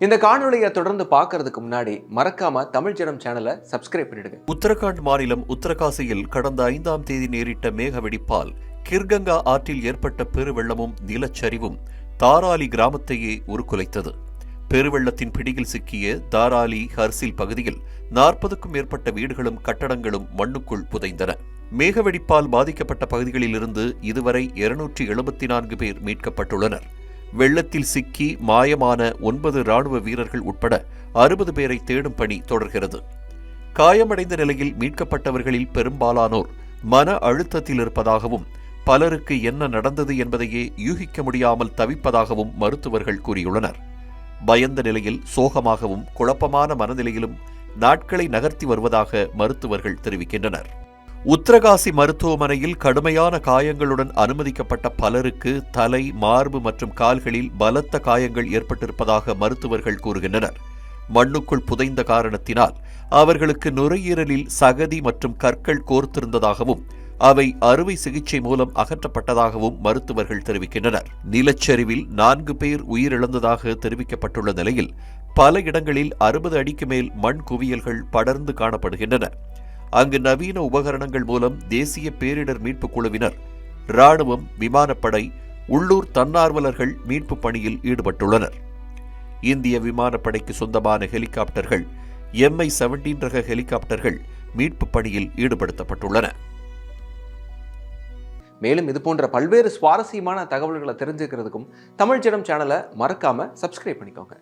இந்த காணொலியை தொடர்ந்து பார்க்கறதுக்கு முன்னாடி மறக்காம தமிழ் ஜனம் சேனலை சப்ஸ்கிரைப் பண்ணிடுங்க. உத்தரகாண்ட் மாநிலம் உத்தரகாசியில் கடந்த 5ஆம் தேதி நேரிட்ட மேக வெடிப்பால் கிர்கங்கா ஆற்றில் ஏற்பட்ட பெருவெள்ளமும் நிலச்சரிவும் தாராலி கிராமத்தையே உருக்குலைத்தது. பெருவெள்ளத்தின் பிடியில் சிக்கிய தாராலி ஹர்சில் பகுதியில் 40க்கும் மேற்பட்ட வீடுகளும் கட்டடங்களும் மண்ணுக்குள் புதைந்தன. மேகவெடிப்பால் பாதிக்கப்பட்ட பகுதிகளிலிருந்து இதுவரை 274 பேர் மீட்கப்பட்டுள்ளனர். வெள்ளத்தில் சிக்கி மாயமான 9 ராணுவ வீரர்கள் உட்பட 60 பேரை தேடும் பணி தொடர்கிறது. காயமடைந்த நிலையில் மீட்கப்பட்டவர்களில் பெரும்பாலானோர் மன அழுத்தத்தில் இருப்பதாகவும் பலருக்கு என்ன நடந்தது என்பதையே யூகிக்க முடியாமல் தவிப்பதாகவும் மருத்துவர்கள் கூறியுள்ளனர். பயந்த நிலையில் சோகமாகவும் குழப்பமான மனநிலையிலும் நாட்களை நகர்த்தி வருவதாக மருத்துவர்கள் தெரிவிக்கின்றனர். உத்தரகாசி மருத்துவமனையில் கடுமையான காயங்களுடன் அனுமதிக்கப்பட்ட பலருக்கு தலை, மார்பு மற்றும் கால்களில் பலத்த காயங்கள் ஏற்பட்டிருப்பதாக மருத்துவர்கள் கூறுகின்றனர். மண்ணுக்குள் புதைந்த காரணத்தினால் அவர்களுக்கு நுரையீரலில் சகதி மற்றும் கற்கள் கோர்த்திருந்ததாகவும் அவை அறுவை சிகிச்சை மூலம் அகற்றப்பட்டதாகவும் மருத்துவர்கள் தெரிவிக்கின்றனர். நிலச்சரிவில் 4 பேர் உயிரிழந்ததாக தெரிவிக்கப்பட்டுள்ள நிலையில் பல இடங்களில் 60 அடிக்கு மேல் மண் குவியல்கள் படர்ந்து காணப்படுகின்றன. அங்கு நவீன உபகரணங்கள் மூலம் தேசிய பேரிடர் மீட்புக் குழுவினர், இராணுவம், விமானப்படை, உள்ளூர் தன்னார்வலர்கள் மீட்பு பணியில் ஈடுபட்டுள்ளனர். இந்திய விமானப்படைக்கு சொந்தமான ஹெலிகாப்டர்கள், MI-17 ரக ஹெலிகாப்டர்கள் மீட்பு பணியில் ஈடுபடுத்தப்பட்டுள்ளன. மேலும் இது போன்ற பல்வேறு சுவாரஸ்யமான தகவல்களை தெரிஞ்சுக்கிறதுக்கும் தமிழ் ஜனம் சேனலை மறக்காம சப்ஸ்கிரைப் பண்ணிக்கோங்க.